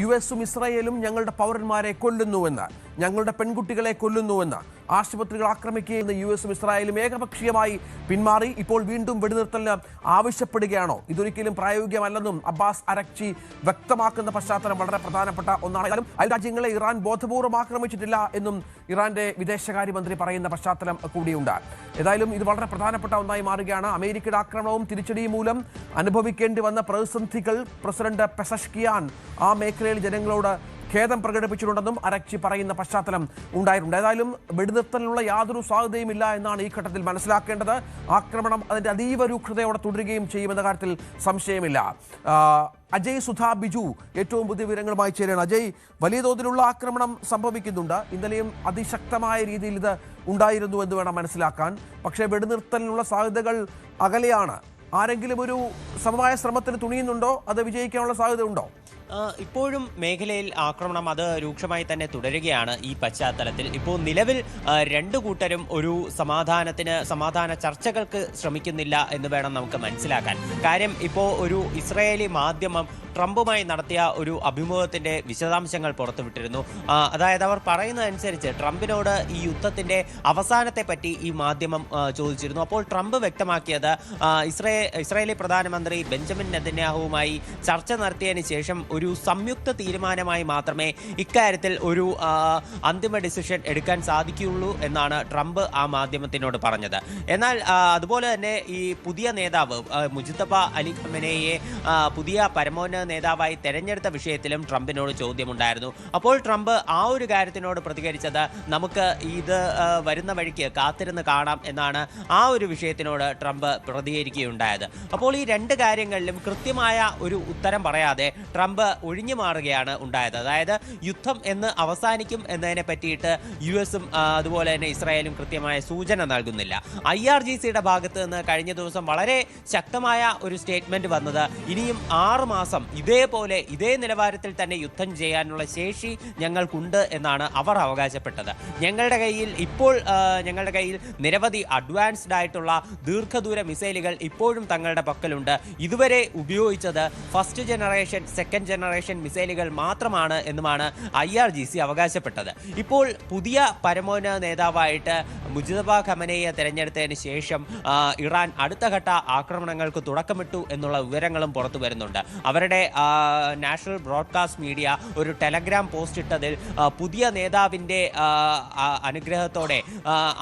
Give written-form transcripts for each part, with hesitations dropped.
യുഎസും ഇസ്രായേലും ഞങ്ങളുടെ പൗരന്മാരെ കൊല്ലുന്നുവെന്ന്, ഞങ്ങളുടെ പെൺകുട്ടികളെ കൊല്ലുന്നുവെന്ന്, ആശുപത്രികൾ ആക്രമിക്കുകയെന്ന് യുഎസും ഇസ്രായേലും ഏകപക്ഷീയമായി പിന്മാറി ഇപ്പോൾ വീണ്ടും വെടിനിർത്തലിന് ആവശ്യപ്പെടുകയാണോ? ഇതൊരിക്കലും പ്രായോഗികമല്ലെന്നും അബ്ബാസ് അരക്ചി വ്യക്തമാക്കുന്ന പശ്ചാത്തലം വളരെ പ്രധാനപ്പെട്ട ഒന്നാണ്. ഏതായാലും അയൽരാജ്യങ്ങളെ ഇറാൻ ബോധപൂർവ്വം ആക്രമിച്ചിട്ടില്ല എന്നും ഇറാന്റെ വിദേശകാര്യമന്ത്രി പറയുന്ന പശ്ചാത്തലം കൂടിയുണ്ട്. ഏതായാലും ഇത് വളരെ പ്രധാനപ്പെട്ട ഒന്നായി മാറുകയാണ്. അമേരിക്കയുടെ ആക്രമണവും തിരിച്ചടിയും മൂലം അനുഭവിക്കേണ്ടി വന്ന പ്രതിസന്ധികൾ പ്രസിഡന്റ് പെസഷ്കിയാൻ ആ മേഖലയിൽ ജനങ്ങളോട് ഖേദം പ്രകടിപ്പിച്ചിട്ടുണ്ടെന്നും അരക്ചി പറയുന്ന പശ്ചാത്തലം ഉണ്ടായിട്ടുണ്ട്. ഏതായാലും വെടിനിർത്തലിനുള്ള യാതൊരു സാധ്യതയുമില്ല എന്നാണ് ഈ ഘട്ടത്തിൽ മനസ്സിലാക്കേണ്ടത്. ആക്രമണം അതിന്റെ അതീവ രൂക്ഷതയോടെ തുടരുകയും ചെയ്യുമെന്ന കാര്യത്തിൽ സംശയമില്ല. അജയ് സുധാ ബിജു ഏറ്റവും പുതിയ വിവരങ്ങളുമായി ചേരുകയാണ്. അജയ്, വലിയ തോതിലുള്ള ആക്രമണം സംഭവിക്കുന്നുണ്ട്. ഇന്നലെയും അതിശക്തമായ രീതിയിൽ ഇത് ഉണ്ടായിരുന്നു എന്ന് വേണം മനസ്സിലാക്കാൻ. പക്ഷേ വെടിനിർത്തലിനുള്ള സാധ്യതകൾ അകലെയാണ്. ആരെങ്കിലും ഒരു സമവായ ശ്രമത്തിന് തുണിയുന്നുണ്ടോ? അത് വിജയിക്കാനുള്ള സാധ്യത ഉണ്ടോ? ഇപ്പോഴും മേഖലയിൽ ആക്രമണം അത് രൂക്ഷമായി തന്നെ തുടരുകയാണ്. ഈ പശ്ചാത്തലത്തിൽ ഇപ്പോൾ നിലവിൽ രണ്ടു കൂട്ടരും ഒരു സമാധാന ചർച്ചകൾക്ക് ശ്രമിക്കുന്നില്ല എന്ന് വേണം നമുക്ക് മനസ്സിലാക്കാൻ. കാര്യം ഇപ്പോൾ ഒരു ഇസ്രായേലി മാധ്യമം ട്രംപുമായി നടത്തിയ ഒരു അഭിമുഖത്തിന്റെ വിശദാംശങ്ങൾ പുറത്തുവിട്ടിരുന്നു. അതായത് അവർ പറയുന്നതനുസരിച്ച് ട്രംപിനോട് ഈ യുദ്ധത്തിന്റെ അവസാനത്തെ പറ്റി ഈ മാധ്യമം ചോദിച്ചിരുന്നു. അപ്പോൾ ട്രംപ് വ്യക്തമാക്കിയത് ഇസ്രായേലി പ്രധാനമന്ത്രി ബെഞ്ചമിൻ നെതന്യാഹുവുമായി ചർച്ച നടത്തിയതിന് ശേഷം ഒരു സംയുക്ത തീരുമാനമായി മാത്രമേ ഇക്കാര്യത്തിൽ ഒരു അന്തിമ ഡിസിഷൻ എടുക്കാൻ സാധിക്കുകയുള്ളൂ എന്നാണ് ട്രംപ് ആ മാധ്യമത്തിനോട് പറഞ്ഞത്. എന്നാൽ അതുപോലെ തന്നെ ഈ പുതിയ നേതാവ് മുജ്തബ അലി ഖമനേയെ പുതിയ പരമോന്നത നേതാവായി തെരഞ്ഞെടുത്ത വിഷയത്തിലും ട്രംപിനോട് ചോദ്യമുണ്ടായിരുന്നു. അപ്പോൾ ട്രംപ് ആ ഒരു കാര്യത്തിനോട് പ്രതികരിച്ചത് നമുക്ക് ഇത് വരുന്ന വഴിക്ക് കാത്തിരുന്ന് കാണാം എന്നാണ് ആ ഒരു വിഷയത്തിനോട് ട്രംപ് പ്രതികരിക്കുകയുണ്ടായത്. അപ്പോൾ ഈ രണ്ട് കാര്യങ്ങളിലും കൃത്യമായ ഒരു ഉത്തരം പറയാതെ ട്രംപ് ഒഴിഞ്ഞു മാറുകയാണ് ഉണ്ടായത്. അതായത് യുദ്ധം എന്ന് അവസാനിക്കും എന്നതിനെ പറ്റിയിട്ട് യുഎസും അതുപോലെ തന്നെ ഇസ്രായേലും കൃത്യമായ സൂചന നൽകുന്നില്ല. IRGCയുടെ ഭാഗത്ത് നിന്ന് കഴിഞ്ഞ ദിവസം വളരെ ശക്തമായ ഒരു സ്റ്റേറ്റ്മെന്റ് വന്നത് ഇനിയും 6 മാസം ഇതേപോലെ ഇതേ നിലവാരത്തിൽ തന്നെ യുദ്ധം ചെയ്യാനുള്ള ശേഷി ഞങ്ങൾക്കുണ്ട് എന്നാണ് അവർ അവകാശപ്പെട്ടത്. ഞങ്ങളുടെ കയ്യിൽ നിരവധി അഡ്വാൻസ്ഡ് ആയിട്ടുള്ള ദീർഘദൂര മിസൈലുകൾ ഇപ്പോഴും തങ്ങളുടെ പക്കലുണ്ട്. ഇതുവരെ ഉപയോഗിച്ചത് ഫസ്റ്റ് ജനറേഷൻ സെക്കൻഡ് ജനറേഷൻ മിസൈലുകൾ മാത്രമാണ് എന്നുമാണ് IRGC അവകാശപ്പെട്ടത്. ഇപ്പോൾ പുതിയ പരമോന്നത നേതാവായിട്ട് മുജ്തബ ഖമനേയെ തെരഞ്ഞെടുത്തതിന് ശേഷം ഇറാൻ അടുത്ത ഘട്ട ആക്രമണങ്ങൾക്ക് തുടക്കമിട്ടു എന്നുള്ള വിവരങ്ങളും പുറത്തു വരുന്നുണ്ട്. അവരുടെ നാഷണൽ ബ്രോഡ്കാസ്റ്റ് മീഡിയ ഒരു ടെലഗ്രാം പോസ്റ്റ് ഇട്ടതിൽ പുതിയ നേതാവിൻ്റെ അനുഗ്രഹത്തോടെ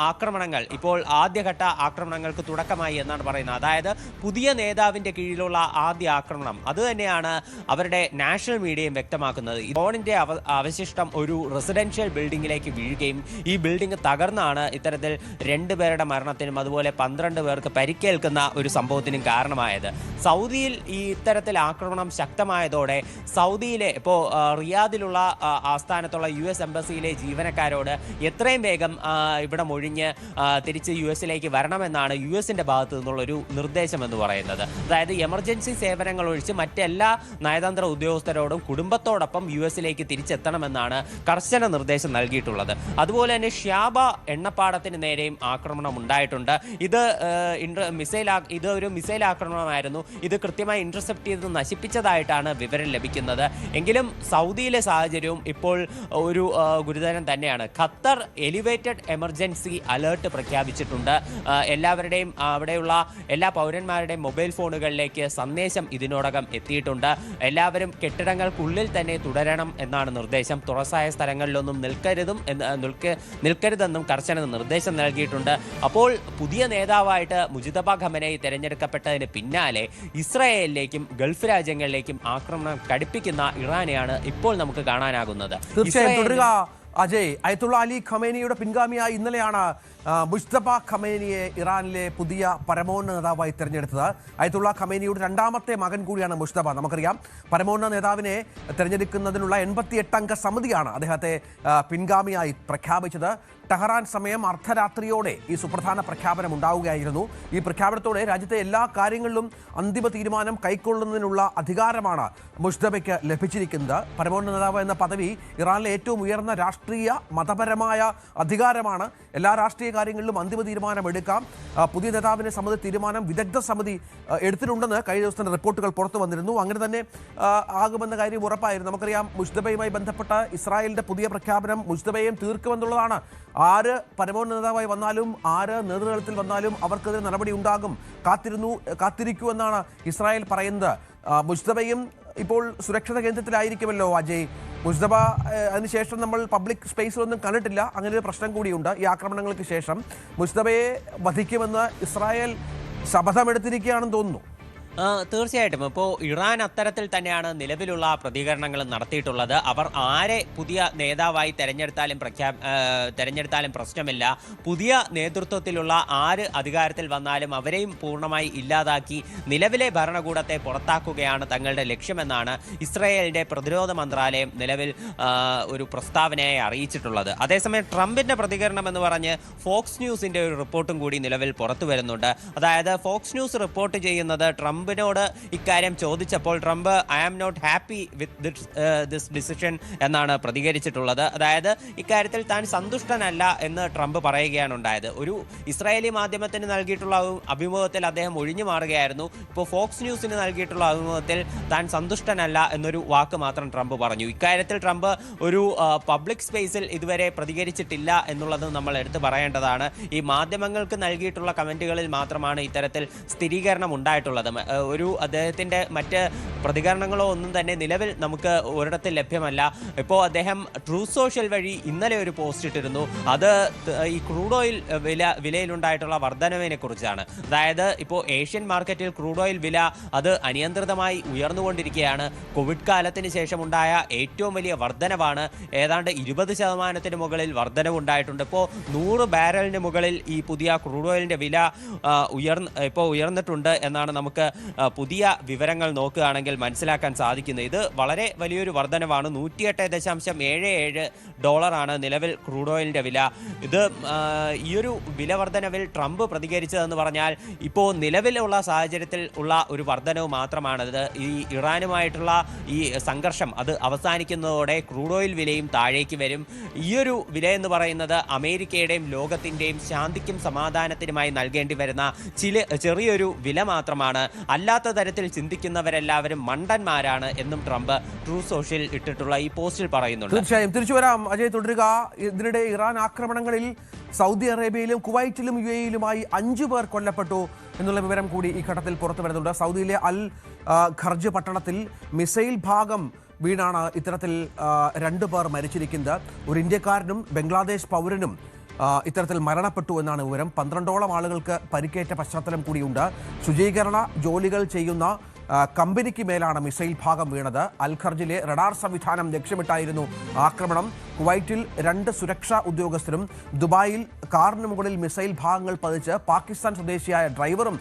ആക്രമണങ്ങൾ ഇപ്പോൾ ആദ്യഘട്ട ആക്രമണങ്ങൾക്ക് തുടക്കമായി എന്നാണ് പറയുന്നത്. അതായത് പുതിയ നേതാവിൻ്റെ കീഴിലുള്ള ആദ്യ ആക്രമണം അത് തന്നെയാണ് അവരുടെ നാഷണൽ മീഡിയയും വ്യക്തമാക്കുന്നത്. ഡ്രോണിൻ്റെ അവശിഷ്ടം ഒരു റെസിഡൻഷ്യൽ ബിൽഡിങ്ങിലേക്ക് വീഴുകയും ഈ ബിൽഡിംഗ് തകർന്നാണ് ഇത്തരത്തിൽ 2 പേരുടെ മരണത്തിനും അതുപോലെ 12 പേർക്ക് പരിക്കേൽക്കുന്ന ഒരു സംഭവത്തിനും കാരണമായത്. സൗദിയിൽ ഈ ഇത്തരത്തിൽ ആക്രമണം ശക്തമായതോടെ സൗദിയിലെ ഇപ്പോൾ റിയാദിലുള്ള ആസ്ഥാനത്തുള്ള US എംബസിയിലെ ജീവനക്കാരോട് എത്രയും വേഗം ഇവിടെ ഒഴിഞ്ഞ് തിരിച്ച് US വരണമെന്നാണ് US-ന്റെ ഭാഗത്തു നിന്നുള്ളൊരു നിർദ്ദേശം എന്ന് പറയുന്നത്. അതായത് എമർജൻസി സേവനങ്ങൾ ഒഴിച്ച് മറ്റെല്ലാ നയതന്ത്ര ഉദ്യോഗസ്ഥരോടും കുടുംബത്തോടൊപ്പം US തിരിച്ചെത്തണമെന്നാണ് കർശന നിർദ്ദേശം നൽകിയിട്ടുള്ളത്. അതുപോലെ തന്നെ ഷ്യാബ എണ്ണപ്പാടത്തിന് നേരെയും ആക്രമണം ഉണ്ടായിട്ടുണ്ട്. ഇത് ഒരു മിസൈൽ ആക്രമണമായിരുന്നു. ഇത് കൃത്യമായി ഇന്റർസെപ്റ്റ് ചെയ്ത് നശിപ്പിച്ചതായിട്ടാണ് വിവരം ലഭിക്കുന്നത്. എങ്കിലും സൗദിയിലെ സാഹചര്യവും ഇപ്പോൾ ഒരു ഗുരുതരം തന്നെയാണ്. ഖത്തർ എലിവേറ്റഡ് എമർജൻസി അലേർട്ട് പ്രഖ്യാപിച്ചിട്ടുണ്ട്. എല്ലാവരുടെയും അവിടെയുള്ള എല്ലാ പൗരന്മാരുടെയും മൊബൈൽ ഫോണുകളിലേക്ക് സന്ദേശം ഇതിനോടകം എത്തിയിട്ടുണ്ട്. എല്ലാവരും കെട്ടിടങ്ങൾക്കുള്ളിൽ തന്നെ തുടരണം എന്നാണ് നിർദ്ദേശം. തുറസായ സ്ഥലങ്ങളിലൊന്നും നിൽക്കരുതെന്നും കർശന നിർദ്ദേശം നൽകിയിട്ടുണ്ട്. അപ്പോൾ പുതിയ നേതാവായിട്ട് മുജ്തബ ഖമനേയി തെരഞ്ഞെടുക്കപ്പെട്ടതിന് പിന്നാലെ ഇസ്രായേലിലേക്കും ഗൾഫ് രാജ്യങ്ങളിലേക്കും ആക്രമണം കടുപ്പിക്കുന്ന ഇറാനെയാണ് ഇപ്പോൾ നമുക്ക് കാണാനാകുന്നത്. അജയ്, അയത്തുള്ള അലി ഖമേനിയുടെ പിൻഗാമിയായി ഇന്നലെയാണ് മുജ്തബ ഖമേനിയെ ഇറാനിലെ പുതിയ പരമോന്നത നേതാവായി തെരഞ്ഞെടുത്തത്. അയത്തുള്ള ഖമേനിയുടെ 2ാമത്തെ മകൻ കൂടിയാണ് മുജ്തബ. നമുക്കറിയാം പരമോന്നത നേതാവിനെ തെരഞ്ഞെടുക്കുന്നതിനുള്ള 88 അംഗ സമിതിയാണ് അദ്ദേഹത്തെ പിൻഗാമിയായി പ്രഖ്യാപിച്ചത്. ടെഹ്റാൻ സമയം അർദ്ധരാത്രിയോടെ ഈ സുപ്രധാന പ്രഖ്യാപനം ഉണ്ടാവുകയായിരുന്നു. ഈ പ്രഖ്യാപനത്തോടെ രാജ്യത്തെ എല്ലാ കാര്യങ്ങളിലും അന്തിമ തീരുമാനം കൈക്കൊള്ളുന്നതിനുള്ള അധികാരമാണ് മുജ്തബയ്ക്ക് ലഭിച്ചിരിക്കുന്നത്. പരമോന്നത നേതാവ് എന്ന പദവി ഇറാനിലെ ഏറ്റവും ഉയർന്ന രാഷ്ട്രീയ രാഷ്ട്രീയ മതപരമായ അധികാരമാണ്. എല്ലാ രാഷ്ട്രീയ കാര്യങ്ങളിലും അന്തിമ തീരുമാനം എടുക്കാം. പുതിയ നേതാവിനെ സംബന്ധിച്ച തീരുമാനം വിദഗ്ധ സമിതി എടുത്തിട്ടുണ്ടെന്ന് കഴിഞ്ഞ ദിവസത്തെ റിപ്പോർട്ടുകൾ പുറത്തു വന്നിരുന്നു. അങ്ങനെ തന്നെ ആകുമെന്ന കാര്യം ഉറപ്പായിരുന്നു. നമുക്കറിയാം, മുജ്തബയുമായി ബന്ധപ്പെട്ട ഇസ്രായേലിന്റെ പുതിയ പ്രഖ്യാപനം മുജ്തബയും തീർക്കുമെന്നുള്ളതാണ്. ആര് പരമോന്നത നേതാവായി വന്നാലും ആര് നേതൃത്വത്തിൽ വന്നാലും അവർക്കെതിരെ നടപടി ഉണ്ടാകും. കാത്തിരിക്കൂ എന്നാണ് ഇസ്രായേൽ പറയുന്നത്. മുജ്തബയും ഇപ്പോൾ സുരക്ഷിത കേന്ദ്രത്തിലായിരിക്കുമല്ലോ അജയ്. മുസ്തഫ അതിനുശേഷം നമ്മൾ പബ്ലിക് സ്പേസിലൊന്നും കണ്ടിട്ടില്ല. അങ്ങനെ ഒരു പ്രശ്നം കൂടിയുണ്ട്. ഈ ആക്രമണങ്ങൾക്ക് ശേഷം മുസ്തഫയെ വധിക്കുമെന്ന് ഇസ്രായേൽ ശപഥമെടുത്തിരിക്കുകയാണെന്ന് തോന്നുന്നു. തീർച്ചയായിട്ടും. ഇപ്പോൾ ഇറാൻ അത്തരത്തിൽ തന്നെയാണ് നിലവിലുള്ള പ്രതികരണങ്ങൾ നടത്തിയിട്ടുള്ളത്. അവർ ആരെ പുതിയ നേതാവായി തെരഞ്ഞെടുത്താലും പ്രശ്നമില്ല. പുതിയ നേതൃത്വത്തിലുള്ള ആര് അധികാരത്തിൽ വന്നാലും അവരെയും പൂർണ്ണമായി ഇല്ലാതാക്കി നിലവിലെ ഭരണകൂടത്തെ പുറത്താക്കുകയാണ് തങ്ങളുടെ ലക്ഷ്യമെന്നാണ് ഇസ്രായേലിന്റെ പ്രതിരോധ മന്ത്രാലയം നിലവിൽ ഒരു പ്രസ്താവനയായി അറിയിച്ചിട്ടുള്ളത്. അതേസമയം ട്രംപിന്റെ പ്രതികരണം എന്ന് പറഞ്ഞ് ഫോക്സ് ന്യൂസിന്റെ ഒരു റിപ്പോർട്ടും കൂടി നിലവിൽ പുറത്തു വരുന്നുണ്ട്. അതായത് ഫോക്സ് ന്യൂസ് റിപ്പോർട്ട് ചെയ്യുന്നത് ട്രംപിനോട് ഇക്കാര്യം ചോദിച്ചപ്പോൾ Trump I am not happy with this decision എന്നാണ് പ്രതികരിച്ചിട്ടുള്ളത്. അതായത് ഇക്കാര്യത്തിൽ താൻ സന്തുഷ്ടനല്ല എന്ന് ട്രംപ് പറയുകയാണ് ഉണ്ടായത്. ഒരു ഇസ്രായേലി മാധ്യമത്തിന് നൽകിയിട്ടുള്ള അഭിമുഖത്തിൽ അദ്ദേഹം ഒഴിഞ്ഞു മാറുകയായിരുന്നു. ഇപ്പോൾ ഫോക്സ് ന്യൂസിന് നൽകിയിട്ടുള്ള അഭിമുഖത്തിൽ താൻ സന്തുഷ്ടനല്ല എന്നൊരു വാക്ക് മാത്രം ട്രംപ് പറഞ്ഞു. ഇക്കാര്യത്തിൽ ട്രംപ് ഒരു പബ്ലിക് സ്പേസിൽ ഇതുവരെ പ്രതികരിച്ചിട്ടില്ല എന്നുള്ളത് നമ്മൾ എടുത്തു പറയേണ്ടതാണ്. ഈ മാധ്യമങ്ങൾക്ക് നൽകിയിട്ടുള്ള കമന്റുകളിൽ മാത്രമാണ് ഇത്തരത്തിൽ സ്ഥിരീകരണം ഉണ്ടായിട്ടുള്ളത്. ഒരു അദ്ദേഹത്തിൻ്റെ മറ്റ് പ്രതികരണങ്ങളോ ഒന്നും തന്നെ നിലവിൽ നമുക്ക് ഒരിടത്തിൽ ലഭ്യമല്ല. ഇപ്പോൾ അദ്ദേഹം ട്രൂത്ത് സോഷ്യൽ വഴി ഇന്നലെ ഒരു പോസ്റ്റ് ഇട്ടിരുന്നു. അത് ഈ ക്രൂഡ് ഓയിൽ വിലയിലുണ്ടായിട്ടുള്ള വർധനവിനെ കുറിച്ചാണ്. അതായത് ഇപ്പോൾ ഏഷ്യൻ മാർക്കറ്റിൽ ക്രൂഡ് ഓയിൽ വില അത് അനിയന്ത്രിതമായി ഉയർന്നുകൊണ്ടിരിക്കുകയാണ്. കോവിഡ് കാലത്തിന് ശേഷമുണ്ടായ ഏറ്റവും വലിയ വർധനവാണ്. ഏതാണ്ട് 20% മുകളിൽ വർധനവുണ്ടായിട്ടുണ്ട്. ഇപ്പോൾ 100 ബാരലിന് മുകളിൽ ഈ പുതിയ ക്രൂഡ് ഓയിലിൻ്റെ വില ഉയർന്നിട്ടുണ്ട് എന്നാണ് നമുക്ക് പുതിയ വിവരങ്ങൾ നോക്കുകയാണെങ്കിൽ മനസ്സിലാക്കാൻ സാധിക്കുന്നത്. ഇത് വളരെ വലിയൊരു വർധനവാണ്. $108.77 നിലവിൽ ക്രൂഡ് ഓയിലിൻ്റെ വില. ഇത് ഈയൊരു വില വർധനവിൽ ട്രംപ് പ്രതികരിച്ചതെന്ന് പറഞ്ഞാൽ ഇപ്പോൾ നിലവിലുള്ള സാഹചര്യത്തിൽ ഉള്ള ഒരു വർധനവ് മാത്രമാണിത്. ഈ ഇറാനുമായിട്ടുള്ള ഈ സംഘർഷം അത് അവസാനിക്കുന്നതോടെ ക്രൂഡ് ഓയിൽ വിലയും താഴേക്ക് വരും. ഈയൊരു വില എന്ന് പറയുന്നത് അമേരിക്കയുടെയും ലോകത്തിൻ്റെയും ശാന്തിക്കും സമാധാനത്തിനുമായി നൽകേണ്ടി വരുന്ന ചെറിയൊരു വില മാത്രമാണ്. അല്ലാത്ത തരത്തിൽ ചിന്തിക്കുന്നവരെല്ലാവരും മണ്ടന്മാരാണ് എന്നും ട്രംപ് ട്രൂത്ത് സോഷ്യൽ ഇട്ടിട്ടുള്ള ഈ പോസ്റ്റിൽ പറയുന്നുണ്ട്. തീർച്ചയായും തിരിച്ചു വരാം അജയ്, തുടരുക. ഇതിനിടെ ഇറാൻ ആക്രമണങ്ങളിൽ സൗദി അറേബ്യയിലും കുവൈറ്റിലും UAE-യിലുമായി 5 പേർ കൊല്ലപ്പെട്ടു എന്നുള്ള വിവരം കൂടി ഈ ഘട്ടത്തിൽ പുറത്തു വരുന്നുണ്ട്. സൗദിയിലെ അൽ ഖർജ് പട്ടണത്തിൽ മിസൈൽ ഭാഗം വീണാണ് ഇത്തരത്തിൽ 2 പേർ മരിച്ചിരിക്കുന്നത്. ഒരു ഇന്ത്യക്കാരനും ബംഗ്ലാദേശ് പൗരനും ഇത്തരത്തിൽ മരണപ്പെട്ടു എന്നാണ് വിവരം. 12ഓളം ആളുകൾക്ക് പരിക്കേറ്റ പശ്ചാത്തലം കൂടിയുണ്ട്. ശുചീകരണ ജോലികൾ ചെയ്യുന്ന കമ്പനിക്ക് മേലാണ് മിസൈൽ ഭാഗം വീണത്. അൽ ഖർജിലെ റഡാർ സംവിധാനം ലക്ഷ്യമിട്ടായിരുന്നു ആക്രമണം. കുവൈറ്റിൽ 2 സുരക്ഷാ ഉദ്യോഗസ്ഥരും ദുബായിൽ കാറിന് മുകളിൽ മിസൈൽ ഭാഗങ്ങൾ പതിച്ച് പാകിസ്ഥാൻ സ്വദേശിയായ ഡ്രൈവറും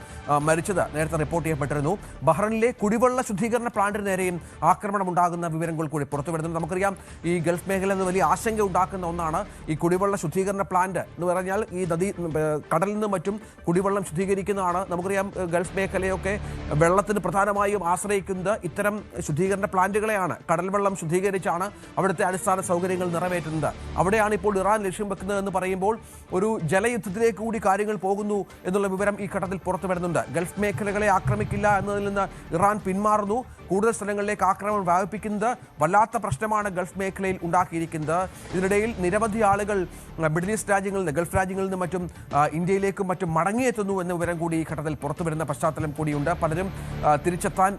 മരിച്ചത് നേരത്തെ റിപ്പോർട്ട് ചെയ്യപ്പെട്ടിരുന്നു. ബഹ്റൈനിലെ കുടിവെള്ള ശുദ്ധീകരണ പ്ലാന്റിന് നേരെയും ആക്രമണം ഉണ്ടാകുന്ന വിവരങ്ങൾ കൂടി പുറത്തു വരുന്നുണ്ട്. നമുക്കറിയാം, ഈ ഗൾഫ് മേഖല എന്ന് വലിയ ആശങ്ക ഉണ്ടാക്കുന്ന ഒന്നാണ് ഈ കുടിവെള്ള ശുദ്ധീകരണ പ്ലാന്റ് എന്ന് പറഞ്ഞാൽ. ഈ കടലിൽ നിന്നും മറ്റും കുടിവെള്ളം ശുദ്ധീകരിക്കുന്നതാണ്. നമുക്കറിയാം, ഗൾഫ് മേഖലയൊക്കെ വെള്ളത്തിന് പ്രധാനമായും ആശ്രയിക്കുന്നത് ഇത്തരം ശുദ്ധീകരണ പ്ലാന്റുകളെയാണ്. കടൽ വെള്ളം ശുദ്ധീകരിച്ചാണ് അവിടുത്തെ അടിസ്ഥാന സൗകര്യങ്ങൾ നിറവേറ്റുന്നത്. അവിടെയാണ് ഇപ്പോൾ ഇറാൻ ലക്ഷ്യം വെക്കുന്നത് എന്ന് പറയുമ്പോൾ ഒരു ജലയുദ്ധത്തിലേക്ക് കൂടി കാര്യങ്ങൾ പോകുന്നു എന്നുള്ള വിവരം ഈ ഘട്ടത്തിൽ പുറത്തു വരുന്നുണ്ട്. ഗൾഫ് മേഖലകളെ ആക്രമിക്കില്ല എന്നതിൽ നിന്ന് ഇറാൻ പിന്മാറുന്നു. കൂടുതൽ സ്ഥലങ്ങളിലേക്ക് ആക്രമണം വ്യാപിപ്പിക്കുന്നത് വല്ലാത്ത പ്രശ്നമാണ് ഗൾഫ് മേഖലയിൽ ഉണ്ടാക്കിയിരിക്കുന്നത്. ഇതിനിടയിൽ നിരവധി ആളുകൾ മിഡിൽ ഈസ്റ്റ് രാജ്യങ്ങളിൽ നിന്ന്, ഗൾഫ് രാജ്യങ്ങളിൽ നിന്ന് മറ്റും ഇന്ത്യയിലേക്കും മറ്റും മടങ്ങിയെത്തുന്നു എന്ന വിവരം കൂടി ഈ ഘട്ടത്തിൽ പുറത്തു വരുന്ന പശ്ചാത്തലം കൂടിയുണ്ട്. പലരും തിരിച്ചെത്താൻ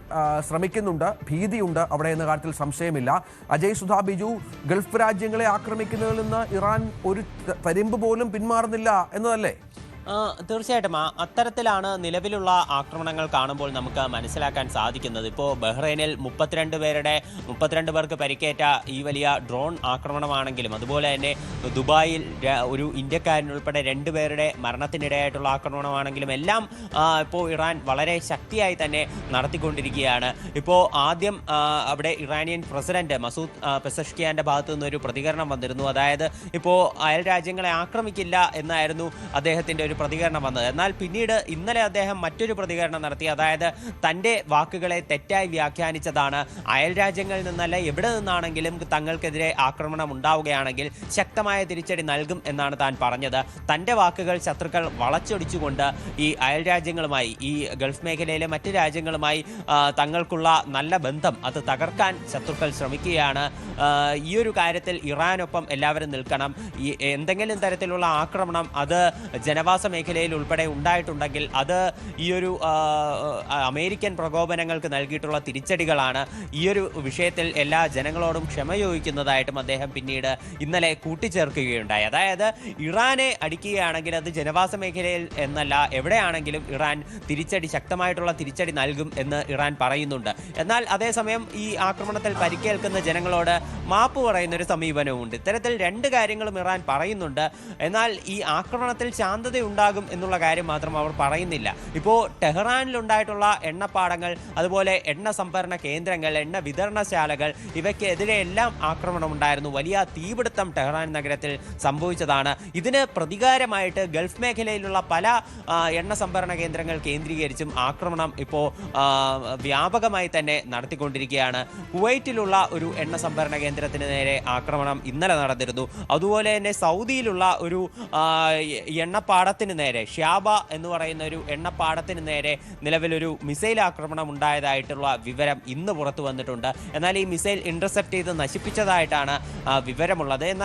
ശ്രമിക്കുന്നുണ്ട്. ഭീതിയുണ്ട് അവിടെ എന്ന കാര്യത്തിൽ സംശയമില്ല. അജയ്, സുധാ, ബിജു, ഗൾഫ് രാജ്യങ്ങളെ ആക്രമിക്കുന്നതിൽ നിന്ന് ഇറാൻ ഒരു തരിമ്പ് പോലും പിന്മാറുന്നില്ല എന്നതല്ലേ? തീർച്ചയായിട്ടും അത്തരത്തിലാണ് നിലവിലുള്ള ആക്രമണങ്ങൾ കാണുമ്പോൾ നമുക്ക് മനസ്സിലാക്കാൻ സാധിക്കുന്നത്. ഇപ്പോൾ ബഹ്റൈനിൽ 32 പേർക്ക് പരിക്കേറ്റ ഈ വലിയ ഡ്രോൺ ആക്രമണമാണെങ്കിലും, അതുപോലെ തന്നെ ദുബായിൽ ഒരു ഇന്ത്യക്കാരനുൾപ്പെടെ 2 പേരുടെ മരണത്തിനിടയായിട്ടുള്ള ആക്രമണമാണെങ്കിലും എല്ലാം ഇപ്പോൾ ഇറാൻ വളരെ ശക്തിയായി തന്നെ നടത്തിക്കൊണ്ടിരിക്കുകയാണ്. ഇപ്പോൾ ആദ്യം അവിടെ ഇറാനിയൻ പ്രസിഡന്റ് മസൂദ് പെസഷ്കിയാന്റെ ഭാഗത്തു നിന്നൊരു പ്രതികരണം വന്നിരുന്നു. അതായത് ഇപ്പോൾ അയൽ രാജ്യങ്ങളെ ആക്രമിക്കില്ല എന്നായിരുന്നു അദ്ദേഹത്തിൻ്റെ ഒരു ഒരു പ്രതികരണം വന്നത്. എന്നാൽ പിന്നീട് ഇന്നലെ അദ്ദേഹം മറ്റൊരു പ്രതികരണം നടത്തി. അതായത് തൻ്റെ വാക്കുകളെ തെറ്റായി വ്യാഖ്യാനിച്ചതാണ്. അയൽ രാജ്യങ്ങളിൽ നിന്നല്ല എവിടെ നിന്നാണെങ്കിലും തങ്ങൾക്കെതിരെ ആക്രമണം ഉണ്ടാവുകയാണെങ്കിൽ ശക്തമായ തിരിച്ചടി നൽകും എന്നാണ് താൻ പറഞ്ഞത്. തൻ്റെ വാക്കുകൾ ശത്രുക്കൾ വളച്ചൊടിച്ചുകൊണ്ട് ഈ അയൽ രാജ്യങ്ങളുമായി, ഈ ഗൾഫ് മേഖലയിലെ മറ്റ് രാജ്യങ്ങളുമായി തങ്ങൾക്കുള്ള നല്ല ബന്ധം അത് തകർക്കാൻ ശത്രുക്കൾ ശ്രമിക്കുകയാണ്. ഈ ഒരു കാര്യത്തിൽ ഇറാനൊപ്പം എല്ലാവരും നിൽക്കണം. ഈ എന്തെങ്കിലും തരത്തിലുള്ള ആക്രമണം അത് ജനവാസ മേഖലയിൽ ഉൾപ്പെടെ ഉണ്ടായിട്ടുണ്ടെങ്കിൽ അത് ഈ ഒരു അമേരിക്കൻ പ്രകോപനങ്ങൾക്ക് നൽകിയിട്ടുള്ള തിരിച്ചടികളാണ്. ഈ ഒരു വിഷയത്തിൽ എല്ലാ ജനങ്ങളോടും ക്ഷമ ചോദിക്കുന്നതായിട്ടും അദ്ദേഹം പിന്നീട് ഇന്നലെ കൂട്ടിച്ചേർക്കുകയുണ്ടായി. അതായത് ഇറാനെ അടിക്കുകയാണെങ്കിൽ അത് ജനവാസ മേഖലയിൽ എന്നല്ല, എവിടെയാണെങ്കിലും ഇറാൻ ശക്തമായിട്ടുള്ള തിരിച്ചടി നൽകും എന്ന് ഇറാൻ പറയുന്നുണ്ട്. എന്നാൽ അതേസമയം ഈ ആക്രമണത്തിൽ പരിക്കേൽക്കുന്ന ജനങ്ങളോട് മാപ്പ് പറയുന്ന ഒരു സമീപനവുമുണ്ട്. ഇത്തരത്തിൽ രണ്ട് കാര്യങ്ങളും ഇറാൻ പറയുന്നുണ്ട്. എന്നാൽ ഈ ആക്രമണത്തിൽ ശാന്തതയുണ്ടാകും എന്നുള്ള കാര്യം മാത്രം അവർ പറയുന്നില്ല. ഇപ്പോൾ ടെഹ്റാനിലുണ്ടായിട്ടുള്ള എണ്ണപ്പാടങ്ങൾ, അതുപോലെ എണ്ണ സംഭരണ കേന്ദ്രങ്ങൾ, എണ്ണ വിതരണശാലകൾ, ഇവയ്ക്കെതിരെയെല്ലാം ആക്രമണം ഉണ്ടായിരുന്നു. വലിയ തീപിടുത്തം ടെഹ്റാൻ നഗരത്തിൽ സംഭവിച്ചതാണ്. ഇതിന് പ്രതികാരമായിട്ട് ഗൾഫ് മേഖലയിലുള്ള പല എണ്ണ സംഭരണ കേന്ദ്രങ്ങൾ കേന്ദ്രീകരിച്ചും ആക്രമണം ഇപ്പോൾ വ്യാപകമായി തന്നെ നടത്തിക്കൊണ്ടിരിക്കുകയാണ്. കുവൈറ്റിലുള്ള ഒരു എണ്ണ സംഭരണ കേന്ദ്രത്തിന് നേരെ ആക്രമണം ഇന്നലെ നടന്നിരുന്നു. അതുപോലെ തന്നെ സൗദിയിലുള്ള ഒരു എണ്ണപ്പാടത്തിന് നേരെ, ഷ്യാബ എന്ന് പറയുന്ന ഒരു എണ്ണപ്പാടത്തിന് നേരെ നിലവിലൊരു മിസൈൽ ആക്രമണം ഉണ്ടായതായിട്ടുള്ള വിവരം ഇന്ന് പുറത്തു വന്നിട്ടുണ്ട്. എന്നാൽ ഈ മിസൈൽ ഇന്റർസെപ്റ്റ് ചെയ്ത് നശിപ്പിച്ചതായിട്ടാണ് വിവരമുള്ളത്. എന്നാൽ